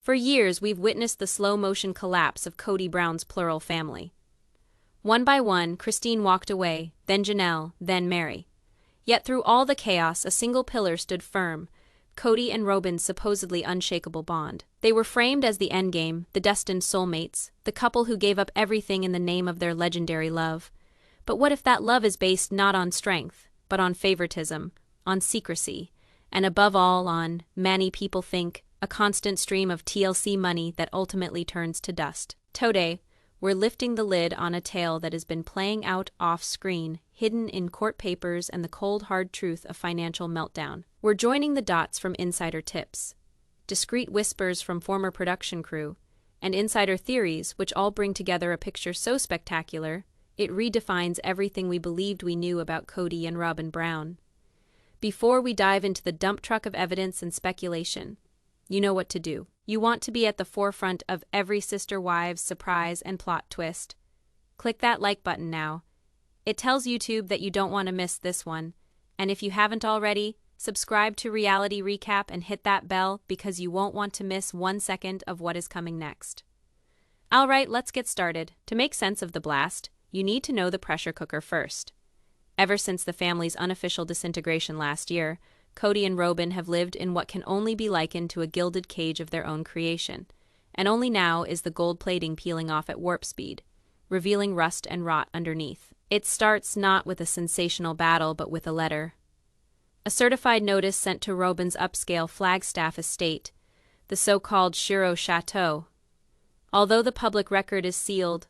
For years, we've witnessed the slow-motion collapse of Kody Brown's plural family. One by one, Christine walked away, then Janelle, then Meri. Yet through all the chaos, a single pillar stood firm: Kody and Robyn's supposedly unshakable bond. They were framed as the endgame, the destined soulmates, the couple who gave up everything in the name of their legendary love. But what if that love is based not on strength, but on favoritism, on secrecy, and above all on, many people think, a constant stream of TLC money that ultimately turns to dust? Today, we're lifting the lid on a tale that has been playing out off-screen, hidden in court papers and the cold hard truth of financial meltdown. We're joining the dots from insider tips, discreet whispers from former production crew, and insider theories which all bring together a picture so spectacular, it redefines everything we believed we knew about Kody and Robyn Brown. Before we dive into the dump truck of evidence and speculation, you know what to do. You want to be at the forefront of every sister wives surprise and plot twist. Click that like button now. It tells YouTube that you don't want to miss this one. And if you haven't already, subscribe to Reality Recap and hit that bell because you won't want to miss 1 second of what is coming next. Alright, let's get started. To make sense of the blast, you need to know the pressure cooker first. Ever since the family's unofficial disintegration last year, Kody and Robyn have lived in what can only be likened to a gilded cage of their own creation, and only now is the gold plating peeling off at warp speed, revealing rust and rot underneath. It starts not with a sensational battle but with a letter. A certified notice sent to Robyn's upscale Flagstaff estate, the so-called Shiro Chateau. Although the public record is sealed,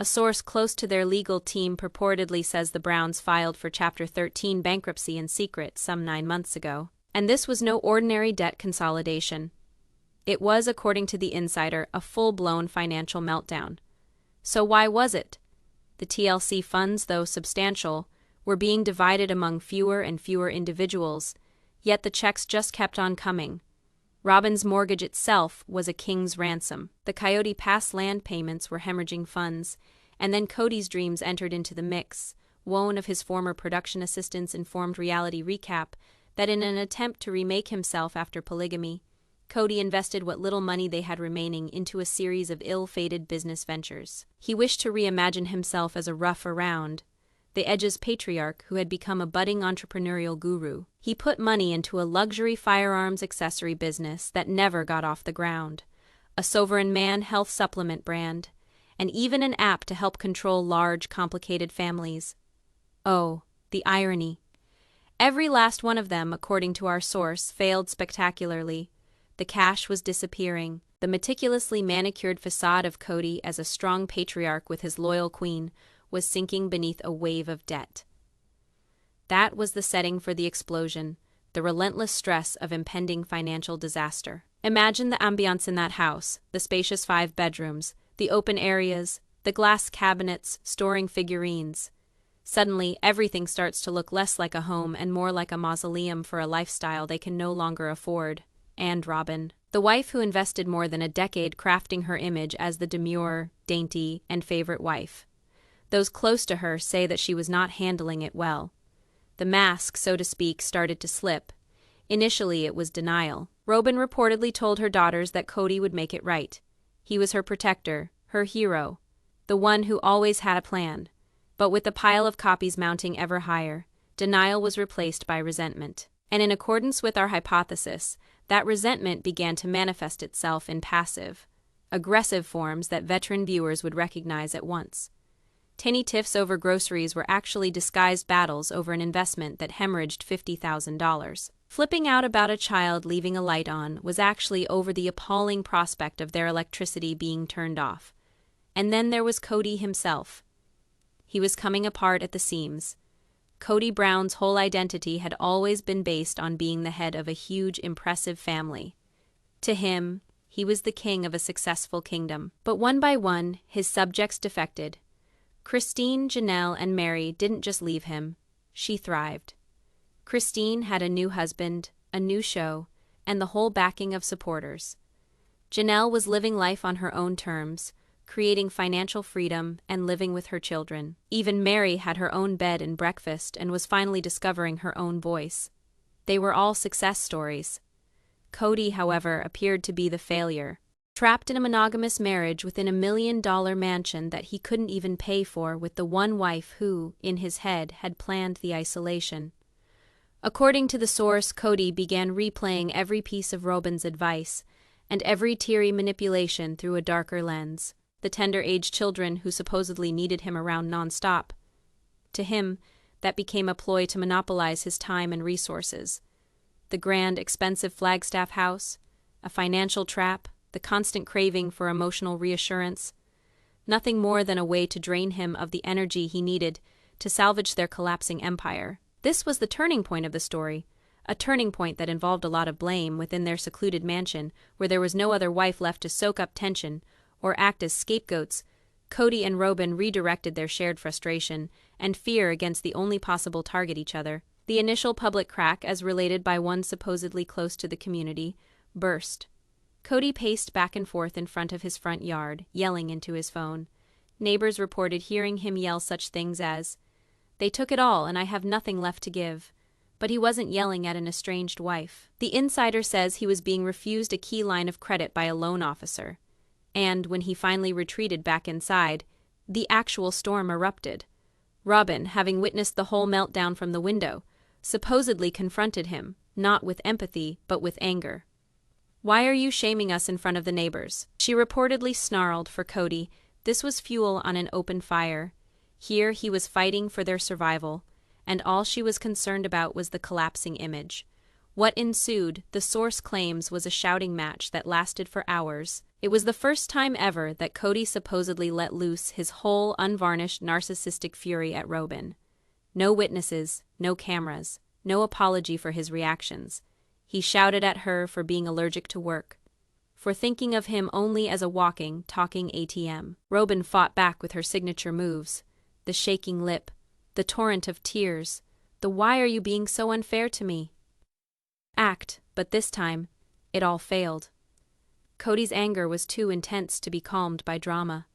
a source close to their legal team purportedly says the Browns filed for Chapter 13 bankruptcy in secret some 9 months ago. And this was no ordinary debt consolidation. It was, according to the insider, a full-blown financial meltdown. So why was it? The TLC funds, though substantial, were being divided among fewer and fewer individuals, yet the checks just kept on coming. Robyn's mortgage itself was a king's ransom. The Coyote Pass land payments were hemorrhaging funds, and then Kody's dreams entered into the mix. One of his former production assistants informed Reality Recap that in an attempt to remake himself after polygamy, Kody invested what little money they had remaining into a series of ill-fated business ventures. He wished to reimagine himself as a rough-around, the Edge's patriarch who had become a budding entrepreneurial guru. He put money into a luxury firearms accessory business that never got off the ground, a Sovereign Man health supplement brand, and even an app to help control large, complicated families. Oh, the irony. Every last one of them, according to our source, failed spectacularly. The cash was disappearing. The meticulously manicured facade of Kody as a strong patriarch with his loyal queen was sinking beneath a wave of debt. That was the setting for the explosion, the relentless stress of impending financial disaster. Imagine the ambiance in that house, the spacious 5 bedrooms, the open areas, the glass cabinets storing figurines. Suddenly, everything starts to look less like a home and more like a mausoleum for a lifestyle they can no longer afford. And Robyn, the wife who invested more than a decade crafting her image as the demure, dainty, and favorite wife. Those close to her say that she was not handling it well. The mask, so to speak, started to slip. Initially, it was denial. Robyn reportedly told her daughters that Kody would make it right. He was her protector, her hero, the one who always had a plan. But with the pile of copies mounting ever higher, denial was replaced by resentment. And in accordance with our hypothesis, that resentment began to manifest itself in passive, aggressive forms that veteran viewers would recognize at once. Tiny tiffs over groceries were actually disguised battles over an investment that hemorrhaged $50,000. Flipping out about a child leaving a light on was actually over the appalling prospect of their electricity being turned off. And then there was Kody himself. He was coming apart at the seams. Kody Brown's whole identity had always been based on being the head of a huge, impressive family. To him, he was the king of a successful kingdom. But one by one, his subjects defected. Christine, Janelle, and Meri didn't just leave him. She thrived. Christine had a new husband, a new show, and the whole backing of supporters. Janelle was living life on her own terms, creating financial freedom and living with her children. Even Meri had her own bed and breakfast and was finally discovering her own voice. They were all success stories. Kody, however, appeared to be the failure, Trapped in a monogamous marriage within $1 million mansion that he couldn't even pay for with the one wife who, in his head, had planned the isolation. According to the source, Kody began replaying every piece of Robyn's advice and every teary manipulation through a darker lens. The tender-aged children who supposedly needed him around non-stop. To him, that became a ploy to monopolize his time and resources. The grand, expensive Flagstaff house, a financial trap, the constant craving for emotional reassurance, nothing more than a way to drain him of the energy he needed to salvage their collapsing empire. This was the turning point of the story, a turning point that involved a lot of blame within their secluded mansion where there was no other wife left to soak up tension or act as scapegoats. Kody and Robyn redirected their shared frustration and fear against the only possible target, each other. The initial public crack, as related by one supposedly close to the community, burst. Kody paced back and forth in front of his front yard, yelling into his phone. Neighbors reported hearing him yell such things as, "They took it all and I have nothing left to give." But he wasn't yelling at an estranged wife. The insider says he was being refused a key line of credit by a loan officer. And when he finally retreated back inside, the actual storm erupted. Robyn, having witnessed the whole meltdown from the window, supposedly confronted him, not with empathy, but with anger. "Why are you shaming us in front of the neighbors?" She reportedly snarled. For Kody, this was fuel on an open fire. Here he was fighting for their survival, and all she was concerned about was the collapsing image. What ensued, the source claims, was a shouting match that lasted for hours. It was the first time ever that Kody supposedly let loose his whole unvarnished narcissistic fury at Robyn. No witnesses, no cameras, no apology for his reactions. He shouted at her for being allergic to work, for thinking of him only as a walking, talking ATM. Robyn fought back with her signature moves, the shaking lip, the torrent of tears, the "why are you being so unfair to me?" act, but this time, it all failed. Kody's anger was too intense to be calmed by drama.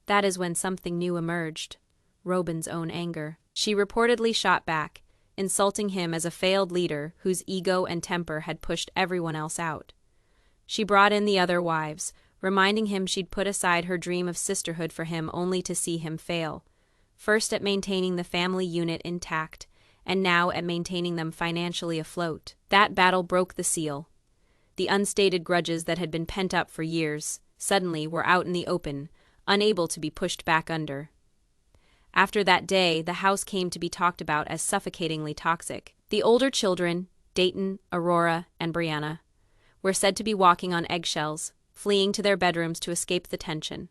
That is when something new emerged. Robyn's own anger. She reportedly shot back, insulting him as a failed leader whose ego and temper had pushed everyone else out. She brought in the other wives, reminding him she'd put aside her dream of sisterhood for him only to see him fail. First at maintaining the family unit intact, and now at maintaining them financially afloat. That battle broke the seal. The unstated grudges that had been pent up for years, suddenly were out in the open, unable to be pushed back under. After that day, the house came to be talked about as suffocatingly toxic. The older children, Dayton, Aurora, and Brianna, were said to be walking on eggshells, fleeing to their bedrooms to escape the tension.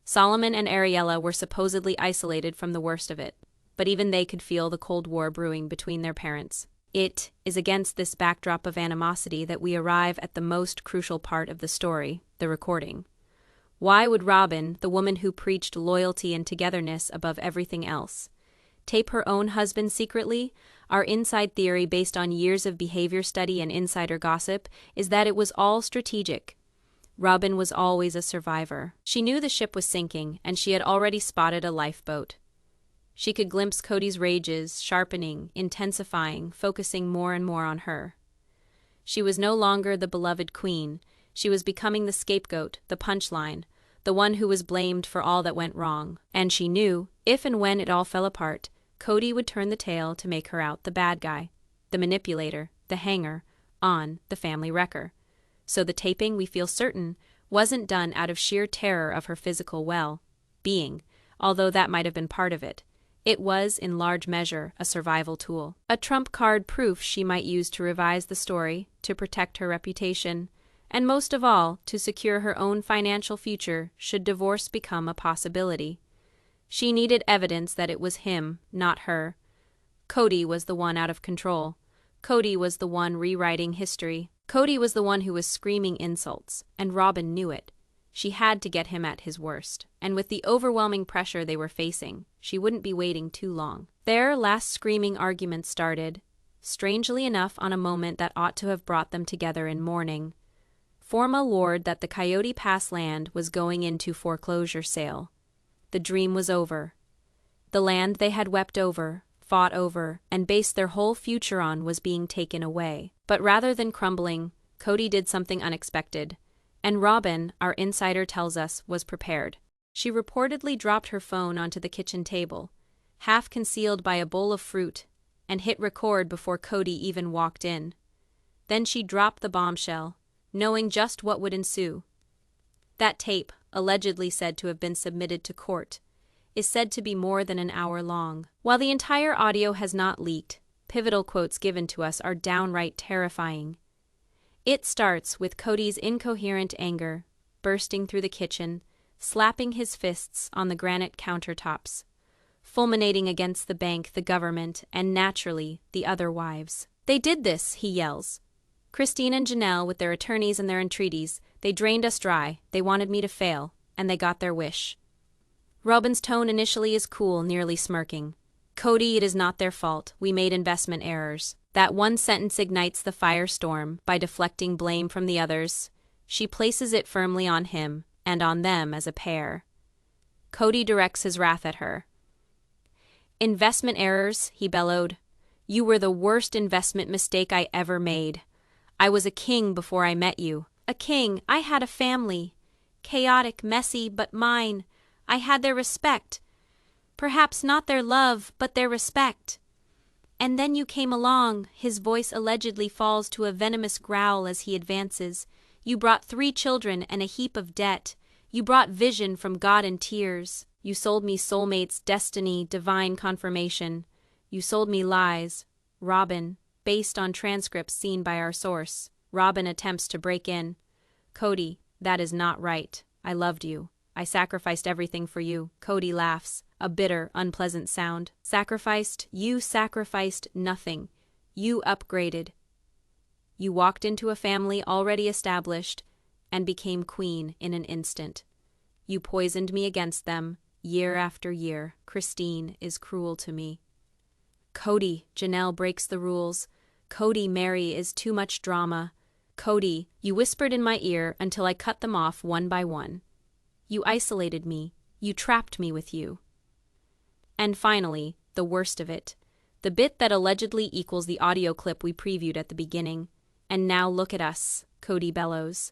Solomon and Ariella were supposedly isolated from the worst of it, but even they could feel the Cold War brewing between their parents. It is against this backdrop of animosity that we arrive at the most crucial part of the story, the recording. Why would Robyn, the woman who preached loyalty and togetherness above everything else, tape her own husband secretly? Our inside theory, based on years of behavior study and insider gossip, is that it was all strategic. Robyn was always a survivor. She knew the ship was sinking, and she had already spotted a lifeboat. She could glimpse Kody's rages, sharpening, intensifying, focusing more and more on her. She was no longer the beloved queen. She was becoming the scapegoat, the punchline, the one who was blamed for all that went wrong. And she knew, if and when it all fell apart, Kody would turn the tale to make her out the bad guy, the manipulator, the hanger, on, the family wrecker. So the taping, we feel certain, wasn't done out of sheer terror of her physical well-being, although that might have been part of it. It was, in large measure, a survival tool. A trump card proof she might use to revise the story, to protect her reputation, and most of all, to secure her own financial future should divorce become a possibility. She needed evidence that it was him, not her. Kody was the one out of control. Kody was the one rewriting history. Kody was the one who was screaming insults, and Robyn knew it. She had to get him at his worst, and with the overwhelming pressure they were facing, she wouldn't be waiting too long. Their last screaming argument started, strangely enough on a moment that ought to have brought them together in mourning. Forma lured that the Coyote Pass land was going into foreclosure sale. The dream was over. The land they had wept over, fought over, and based their whole future on was being taken away. But rather than crumbling, Kody did something unexpected. And Robyn, our insider tells us, was prepared. She reportedly dropped her phone onto the kitchen table, half concealed by a bowl of fruit, and hit record before Kody even walked in. Then she dropped the bombshell, knowing just what would ensue. That tape, allegedly said to have been submitted to court, is said to be more than an hour long. While the entire audio has not leaked, pivotal quotes given to us are downright terrifying. It starts with Kody's incoherent anger, bursting through the kitchen, slapping his fists on the granite countertops, fulminating against the bank, the government, and naturally, the other wives. They did this, he yells. Christine and Janelle, with their attorneys and their entreaties, they drained us dry, they wanted me to fail, and they got their wish. Robyn's tone initially is cool, nearly smirking. Kody, it is not their fault, we made investment errors. That one sentence ignites the firestorm by deflecting blame from the others. She places it firmly on him, and on them as a pair. Kody directs his wrath at her. Investment errors, he bellowed. You were the worst investment mistake I ever made. I was a king before I met you. A king, I had a family. Chaotic, messy, but mine. I had their respect. Perhaps not their love, but their respect. And then you came along, his voice allegedly falls to a venomous growl as he advances. You brought 3 children and a heap of debt. You brought vision from God and tears. You sold me soulmates, destiny, divine confirmation. You sold me lies. Robyn, based on transcripts seen by our source. Robyn attempts to break in. Kody, that is not right. I loved you. I sacrificed everything for you. Kody laughs, a bitter, unpleasant sound. Sacrificed? You sacrificed nothing. You upgraded. You walked into a family already established and became queen in an instant. You poisoned me against them, year after year. Christine is cruel to me. Kody, Janelle breaks the rules. Kody, Meri is too much drama. Kody, you whispered in my ear until I cut them off one by one. You isolated me. You trapped me with you. And finally, the worst of it, the bit that allegedly equals the audio clip we previewed at the beginning. And now look at us, Kody bellows,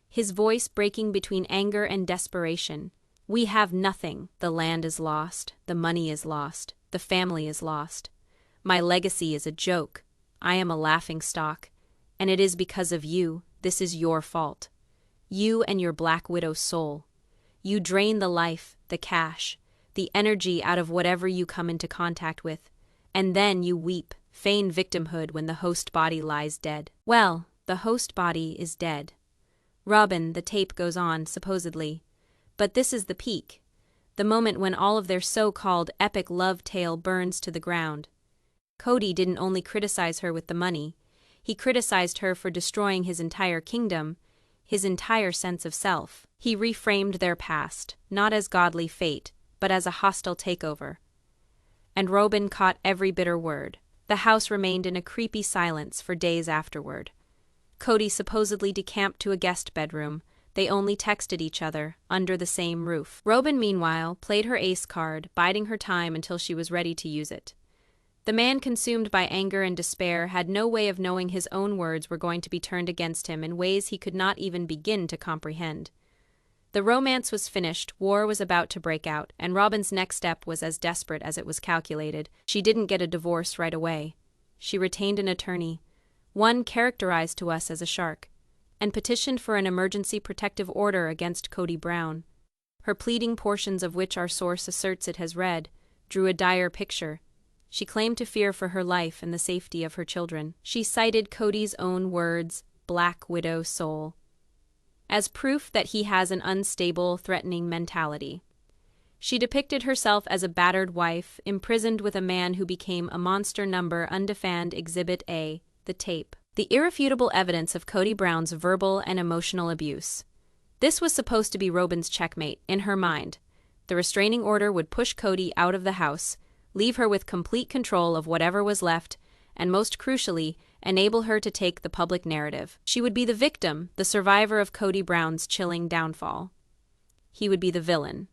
his voice breaking between anger and desperation. We have nothing. The land is lost. The money is lost. The family is lost. My legacy is a joke. I am a laughingstock. And it is because of you. This is your fault. You and your Black Widow soul. You drain the life, the cash, the energy out of whatever you come into contact with. And then you weep, feign victimhood when the host body lies dead. Well, the host body is dead. Robyn, the tape goes on, supposedly. But this is the peak. The moment when all of their so-called epic love tale burns to the ground. Kody didn't only criticize her with the money. He criticized her for destroying his entire kingdom, his entire sense of self. He reframed their past, not as godly fate, but as a hostile takeover. And Robyn caught every bitter word. The house remained in a creepy silence for days afterward. Kody supposedly decamped to a guest bedroom. They only texted each other, under the same roof. Robyn, meanwhile, played her ace card, biding her time until she was ready to use it. The man, consumed by anger and despair, had no way of knowing his own words were going to be turned against him in ways he could not even begin to comprehend. The romance was finished, war was about to break out, and Robyn's next step was as desperate as it was calculated. She didn't get a divorce right away. She retained an attorney, one characterized to us as a shark, and petitioned for an emergency protective order against Kody Brown. Her pleading, portions of which our source asserts it has read, drew a dire picture. She claimed to fear for her life and the safety of her children. She cited Kody's own words, Black Widow soul, as proof that he has an unstable, threatening mentality. She depicted herself as a battered wife, imprisoned with a man who became a monster number undefanned Exhibit A, the tape. The irrefutable evidence of Kody Brown's verbal and emotional abuse. This was supposed to be Robyn's checkmate, in her mind. The restraining order would push Kody out of the house, leave her with complete control of whatever was left, and most crucially, enable her to take the public narrative. She would be the victim, the survivor of Kody Brown's chilling downfall. He would be the villain.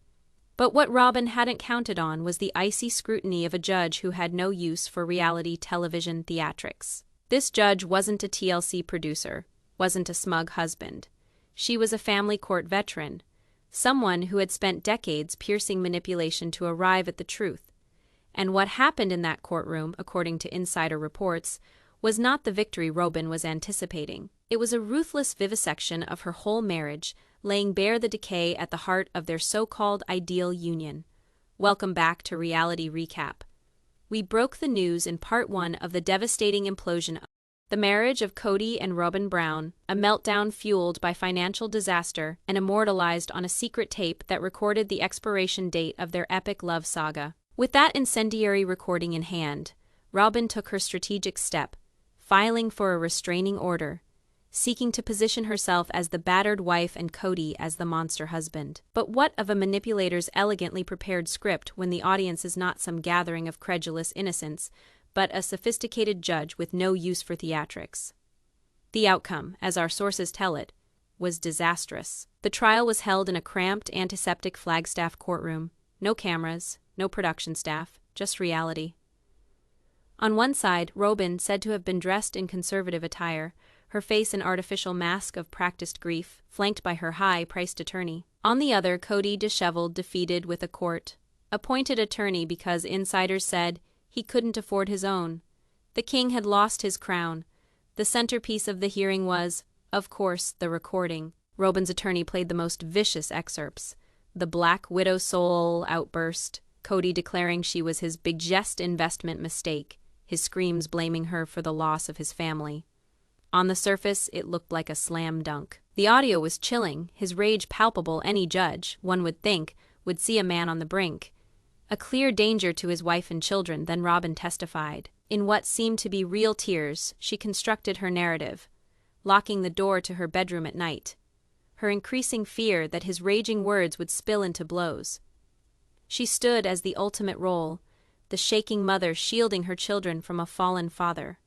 But what Robyn hadn't counted on was the icy scrutiny of a judge who had no use for reality television theatrics. This judge wasn't a TLC producer, wasn't a smug husband. She was a family court veteran, someone who had spent decades piercing manipulation to arrive at the truth. And what happened in that courtroom, according to insider reports, was not the victory Robyn was anticipating. It was a ruthless vivisection of her whole marriage, laying bare the decay at the heart of their so-called ideal union. Welcome back to Reality Recap. We broke the news in part 1 of the devastating implosion of the marriage of Kody and Robyn Brown, a meltdown fueled by financial disaster and immortalized on a secret tape that recorded the expiration date of their epic love saga. With that incendiary recording in hand, Robyn took her strategic step, filing for a restraining order, seeking to position herself as the battered wife and Kody as the monster husband. But what of a manipulator's elegantly prepared script when the audience is not some gathering of credulous innocents, but a sophisticated judge with no use for theatrics? The outcome, as our sources tell it, was disastrous. The trial was held in a cramped, antiseptic Flagstaff courtroom. No cameras, no production staff, just reality. On one side, Robyn, said to have been dressed in conservative attire, her face an artificial mask of practiced grief, flanked by her high-priced attorney. On the other, Kody, disheveled, defeated with a court-appointed attorney because insiders said he couldn't afford his own. The king had lost his crown. The centerpiece of the hearing was, of course, the recording. Robyn's attorney played the most vicious excerpts. The Black Widow soul outburst, Kody declaring she was his biggest investment mistake, his screams blaming her for the loss of his family. On the surface, it looked like a slam dunk. The audio was chilling, his rage palpable. Any judge, one would think, would see a man on the brink. A clear danger to his wife and children. Then Robyn testified. In what seemed to be real tears, she constructed her narrative, locking the door to her bedroom at night, her increasing fear that his raging words would spill into blows. She stood as the ultimate role, the shaking mother shielding her children from a fallen father.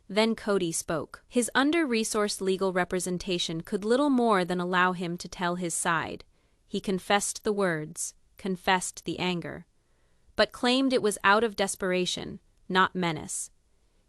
Then Kody spoke. His under-resourced legal representation could little more than allow him to tell his side. He confessed the words, confessed the anger, but claimed it was out of desperation, not menace.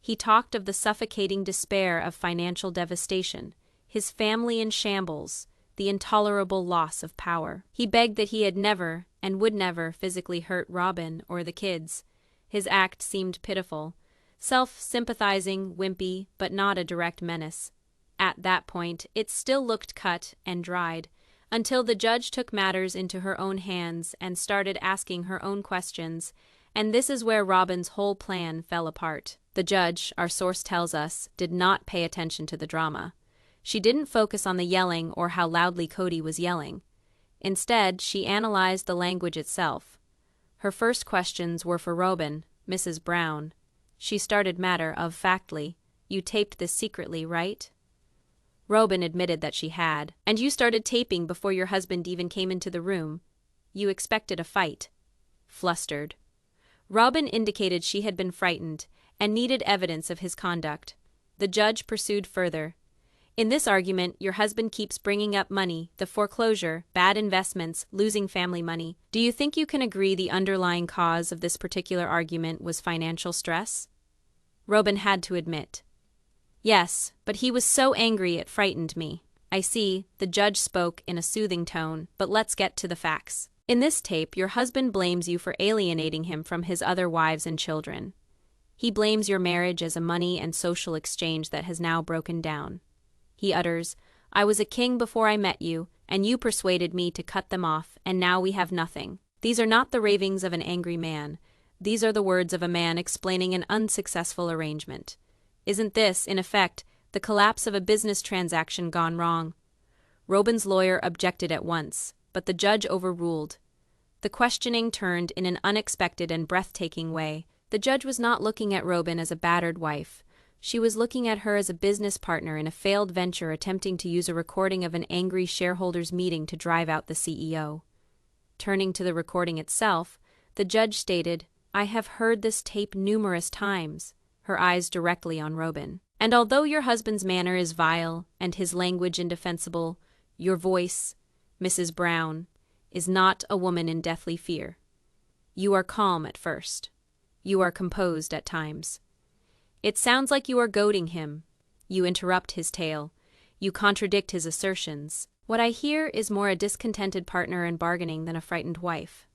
He talked of the suffocating despair of financial devastation, his family in shambles, the intolerable loss of power. He begged that he had never, and would never, physically hurt Robyn or the kids. His act seemed pitiful, self-sympathizing, wimpy, but not a direct menace. At that point, it still looked cut and dried, until the judge took matters into her own hands and started asking her own questions, and this is where Robyn's whole plan fell apart. The judge, our source tells us, did not pay attention to the drama. She didn't focus on the yelling or how loudly Kody was yelling. Instead, she analyzed the language itself. Her first questions were for Robyn, Mrs. Brown. She started matter-of-factly. You taped this secretly, right? Robyn admitted that she had. And you started taping before your husband even came into the room. You expected a fight. Flustered. Robyn indicated she had been frightened and needed evidence of his conduct. The judge pursued further. In this argument, your husband keeps bringing up money, the foreclosure, bad investments, losing family money. Do you think you can agree the underlying cause of this particular argument was financial stress? Robyn had to admit. Yes, but he was so angry it frightened me. I see, the judge spoke in a soothing tone, but let's get to the facts. In this tape, your husband blames you for alienating him from his other wives and children. He blames your marriage as a money and social exchange that has now broken down. He utters, I was a king before I met you, and you persuaded me to cut them off, and now we have nothing. These are not the ravings of an angry man. These are the words of a man explaining an unsuccessful arrangement. Isn't this, in effect, the collapse of a business transaction gone wrong? Robyn's lawyer objected at once, but the judge overruled. The questioning turned in an unexpected and breathtaking way. The judge was not looking at Robyn as a battered wife. She was looking at her as a business partner in a failed venture attempting to use a recording of an angry shareholders' meeting to drive out the CEO. Turning to the recording itself, the judge stated, I have heard this tape numerous times, her eyes directly on Robyn. And although your husband's manner is vile and his language indefensible, your voice, Mrs. Brown, is not a woman in deathly fear. You are calm at first. You are composed at times. It sounds like you are goading him. You interrupt his tale. You contradict his assertions. What I hear is more a discontented partner in bargaining than a frightened wife.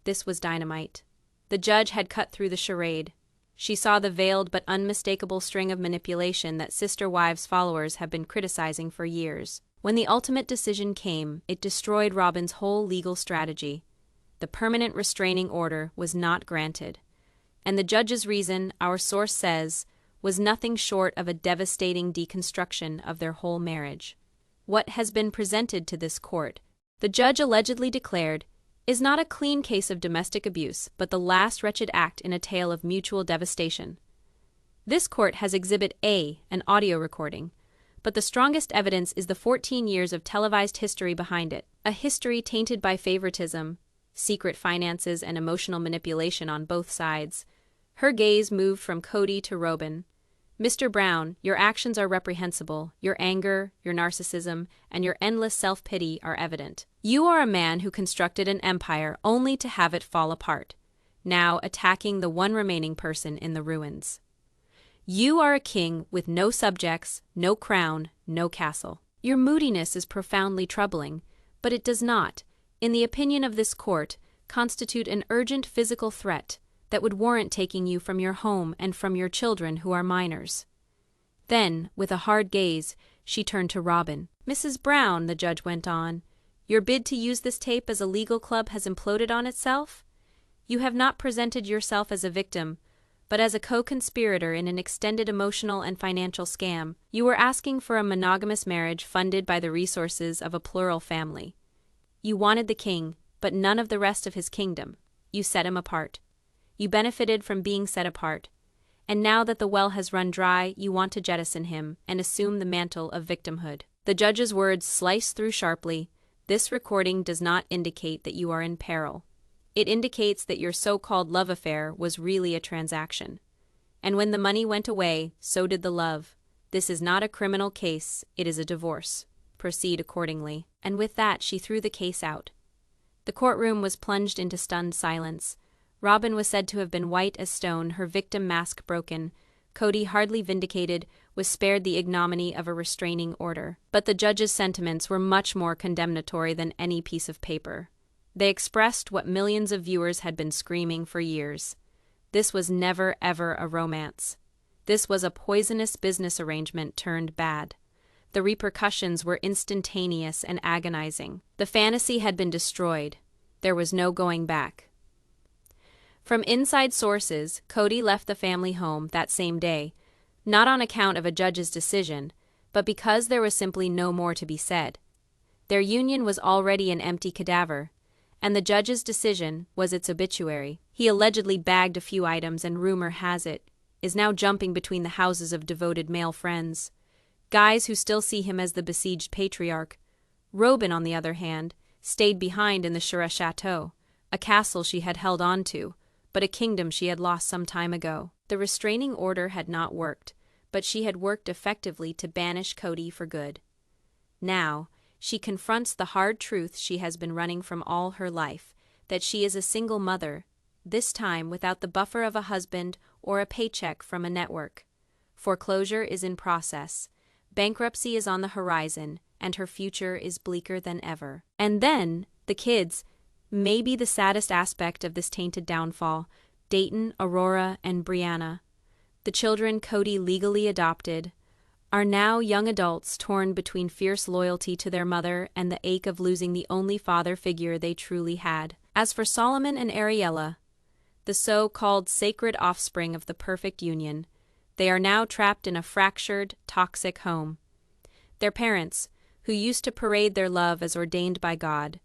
This was dynamite. The judge had cut through the charade. She saw the veiled but unmistakable string of manipulation that Sister Wives' followers have been criticizing for years. When the ultimate decision came, it destroyed Robyn's whole legal strategy. The permanent restraining order was not granted. And the judge's reason, our source says, was nothing short of a devastating deconstruction of their whole marriage. What has been presented to this court, the judge allegedly declared, is not a clean case of domestic abuse, but the last wretched act in a tale of mutual devastation. This court has Exhibit A, an audio recording, but the strongest evidence is the 14 years of televised history behind it, a history tainted by favoritism, secret finances, and emotional manipulation on both sides. Her gaze moved from Kody to Robyn. Mr. Brown, your actions are reprehensible. Your anger, your narcissism, and your endless self-pity are evident. You are a man who constructed an empire only to have it fall apart, now attacking the one remaining person in the ruins. You are a king with no subjects, no crown, no castle. Your moodiness is profoundly troubling, but it does not, in the opinion of this court, constitute an urgent physical threat that would warrant taking you from your home and from your children who are minors. Then, with a hard gaze, she turned to Robyn. Mrs. Brown, the judge went on, your bid to use this tape as a legal club has imploded on itself? You have not presented yourself as a victim, but as a co-conspirator in an extended emotional and financial scam. You were asking for a monogamous marriage funded by the resources of a plural family. You wanted the king, but none of the rest of his kingdom. You set him apart. You benefited from being set apart, and now that the well has run dry, you want to jettison him and assume the mantle of victimhood. The judge's words sliced through sharply. This recording does not indicate that you are in peril. It indicates that your so-called love affair was really a transaction. And when the money went away, so did the love. This is not a criminal case, it is a divorce. Proceed accordingly. And with that, she threw the case out. The courtroom was plunged into stunned silence. Robyn was said to have been white as stone, her victim mask broken. Kody, hardly vindicated, was spared the ignominy of a restraining order. But the judge's sentiments were much more condemnatory than any piece of paper. They expressed what millions of viewers had been screaming for years. This was never, ever a romance. This was a poisonous business arrangement turned bad. The repercussions were instantaneous and agonizing. The fantasy had been destroyed. There was no going back. From inside sources, Kody left the family home that same day, not on account of a judge's decision, but because there was simply no more to be said. Their union was already an empty cadaver, and the judge's decision was its obituary. He allegedly bagged a few items and, rumor has it, is now jumping between the houses of devoted male friends, guys who still see him as the besieged patriarch. Robyn, on the other hand, stayed behind in the Shura Chateau, a castle she had held on to, but a kingdom she had lost some time ago. The restraining order had not worked, but she had worked effectively to banish Kody for good. Now, she confronts the hard truth she has been running from all her life, that she is a single mother, this time without the buffer of a husband or a paycheck from a network. Foreclosure is in process, bankruptcy is on the horizon, and her future is bleaker than ever. And then, the kids, maybe the saddest aspect of this tainted downfall, Dayton, Aurora, and Brianna. The children Kody legally adopted are now young adults torn between fierce loyalty to their mother and the ache of losing the only father figure they truly had. As for Solomon and Ariella, the so-called sacred offspring of the perfect union, they are now trapped in a fractured, toxic home. Their parents, who used to parade their love as ordained by God,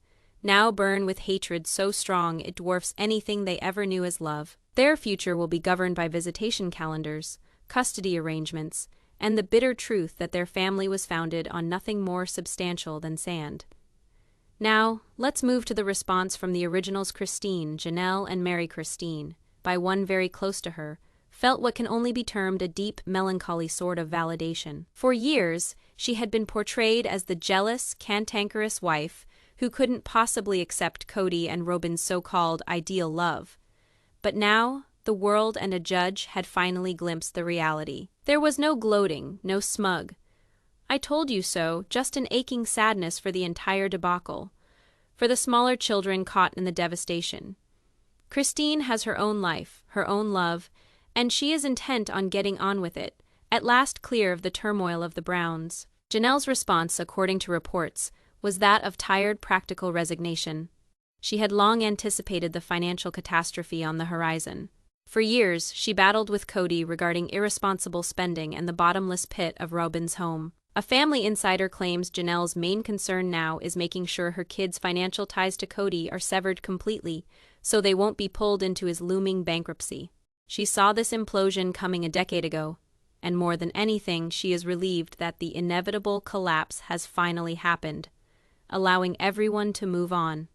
now burn with hatred so strong it dwarfs anything they ever knew as love. Their future will be governed by visitation calendars, custody arrangements, and the bitter truth that their family was founded on nothing more substantial than sand. Now, let's move to the response from the originals. Christine, Janelle, and Meri. Christine, by one very close to her, felt what can only be termed a deep, melancholy sort of validation. For years, she had been portrayed as the jealous, cantankerous wife who couldn't possibly accept Kody and Robyn's so-called ideal love. But now, the world and a judge had finally glimpsed the reality. There was no gloating, no smug, I told you so, just an aching sadness for the entire debacle. For the smaller children caught in the devastation. Christine has her own life, her own love, and she is intent on getting on with it, at last clear of the turmoil of the Browns. Janelle's response, according to reports, was that of tired practical resignation. She had long anticipated the financial catastrophe on the horizon. For years, she battled with Kody regarding irresponsible spending and the bottomless pit of Robyn's home. A family insider claims Janelle's main concern now is making sure her kids' financial ties to Kody are severed completely, so they won't be pulled into his looming bankruptcy. She saw this implosion coming a decade ago, and more than anything, she is relieved that the inevitable collapse has finally happened, allowing everyone to move on.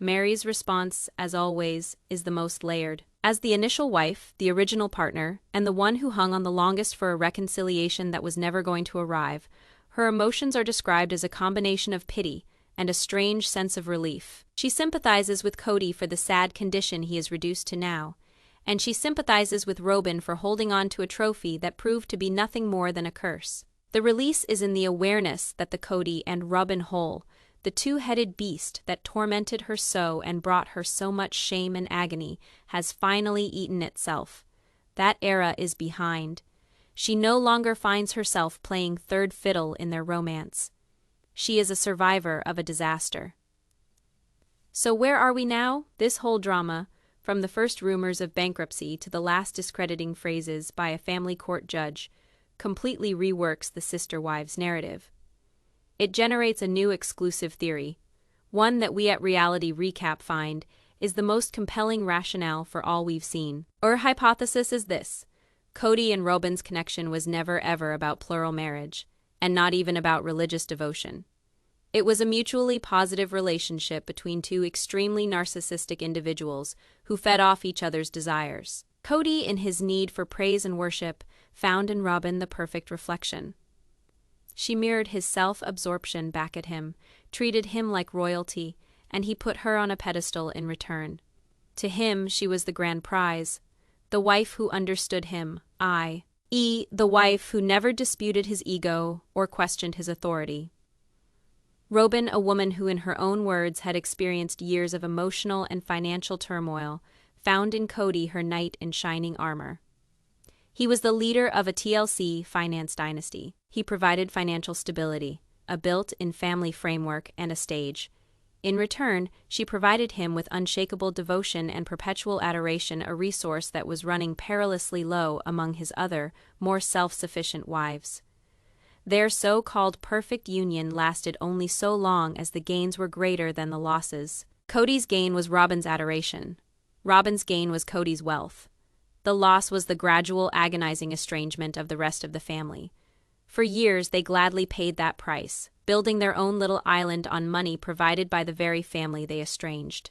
Meri's response, as always, is the most layered. As the initial wife, the original partner, and the one who hung on the longest for a reconciliation that was never going to arrive, her emotions are described as a combination of pity and a strange sense of relief. She sympathizes with Kody for the sad condition he is reduced to now, and she sympathizes with Robyn for holding on to a trophy that proved to be nothing more than a curse. The release is in the awareness that the Kody and Robyn whole, the two-headed beast that tormented her so and brought her so much shame and agony, has finally eaten itself. That era is behind. She no longer finds herself playing third fiddle in their romance. She is a survivor of a disaster. So where are we now? This whole drama, from the first rumors of bankruptcy to the last discrediting phrases by a family court judge, completely reworks the sister wives' narrative. It generates a new exclusive theory, one that we at Reality Recap find is the most compelling rationale for all we've seen. Our hypothesis is this: Kody and Robyn's connection was never ever about plural marriage, and not even about religious devotion. It was a mutually positive relationship between two extremely narcissistic individuals who fed off each other's desires. Kody, in his need for praise and worship, found in Robyn the perfect reflection. She mirrored his self-absorption back at him, treated him like royalty, and he put her on a pedestal in return. To him, she was the grand prize, the wife who understood him, i.e., the wife who never disputed his ego or questioned his authority. Robyn, a woman who in her own words had experienced years of emotional and financial turmoil, found in Kody her knight in shining armor. He was the leader of a TLC finance dynasty. He provided financial stability, a built-in family framework, and a stage. In return, she provided him with unshakable devotion and perpetual adoration, a resource that was running perilously low among his other, more self-sufficient wives. Their so-called perfect union lasted only so long as the gains were greater than the losses. Kody's gain was Robyn's adoration. Robyn's gain was Kody's wealth. The loss was the gradual, agonizing estrangement of the rest of the family. For years, they gladly paid that price, building their own little island on money provided by the very family they estranged.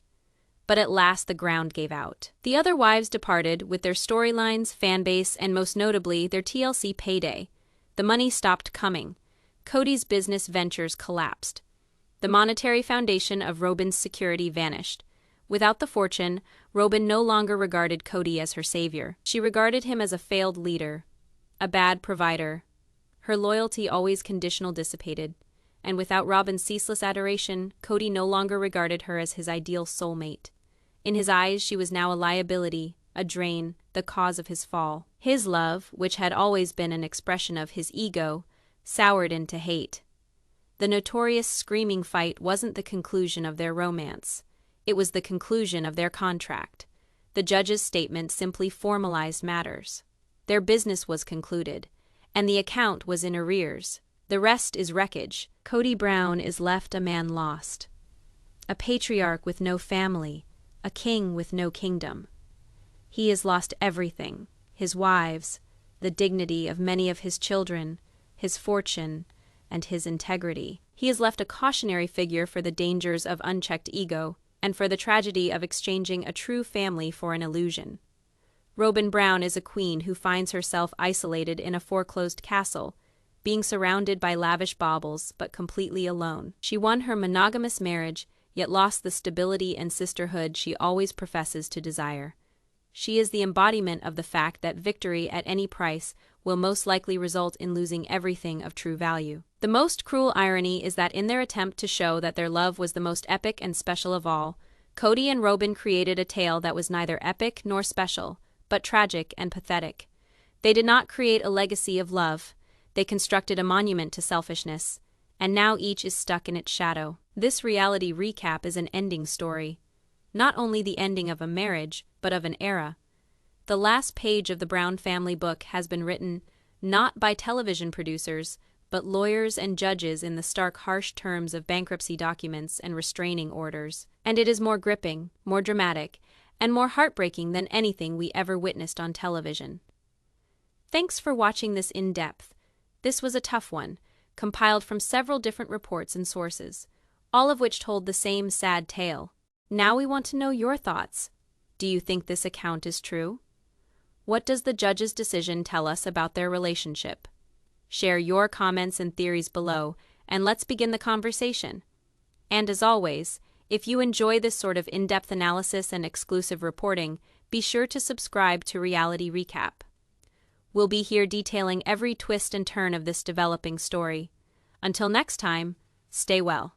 But at last the ground gave out. The other wives departed with their storylines, fanbase, and most notably, their TLC payday. The money stopped coming. Kody's business ventures collapsed. The monetary foundation of Robyn's security vanished. Without the fortune, Robyn no longer regarded Kody as her savior. She regarded him as a failed leader, a bad provider. Her loyalty, always conditional, dissipated, and without Robyn's ceaseless adoration, Kody no longer regarded her as his ideal soulmate. In his eyes, she was now a liability, a drain, the cause of his fall. His love, which had always been an expression of his ego, soured into hate. The notorious screaming fight wasn't the conclusion of their romance. It was the conclusion of their contract. The judge's statement simply formalized matters. Their business was concluded, and the account was in arrears. The rest is wreckage. Kody Brown is left a man lost. A patriarch with no family, a king with no kingdom. He has lost everything: his wives, the dignity of many of his children, his fortune, and his integrity. He has left a cautionary figure for the dangers of unchecked ego, and for the tragedy of exchanging a true family for an illusion. Robyn Brown is a queen who finds herself isolated in a foreclosed castle, being surrounded by lavish baubles but completely alone. She won her monogamous marriage, yet lost the stability and sisterhood she always professes to desire. She is the embodiment of the fact that victory at any price will most likely result in losing everything of true value. The most cruel irony is that in their attempt to show that their love was the most epic and special of all, Kody and Robyn created a tale that was neither epic nor special, but tragic and pathetic. They did not create a legacy of love, they constructed a monument to selfishness, and now each is stuck in its shadow. This reality recap is an ending story. Not only the ending of a marriage, but of an era. The last page of the Brown family book has been written, not by television producers, but lawyers and judges in the stark, harsh terms of bankruptcy documents and restraining orders. And it is more gripping, more dramatic, and more heartbreaking than anything we ever witnessed on television. Thanks for watching this in-depth. This was a tough one, compiled from several different reports and sources, all of which told the same sad tale. Now we want to know your thoughts. Do you think this account is true? What does the judge's decision tell us about their relationship? Share your comments and theories below, and let's begin the conversation. And as always, if you enjoy this sort of in-depth analysis and exclusive reporting, be sure to subscribe to Reality Recap. We'll be here detailing every twist and turn of this developing story. Until next time, stay well.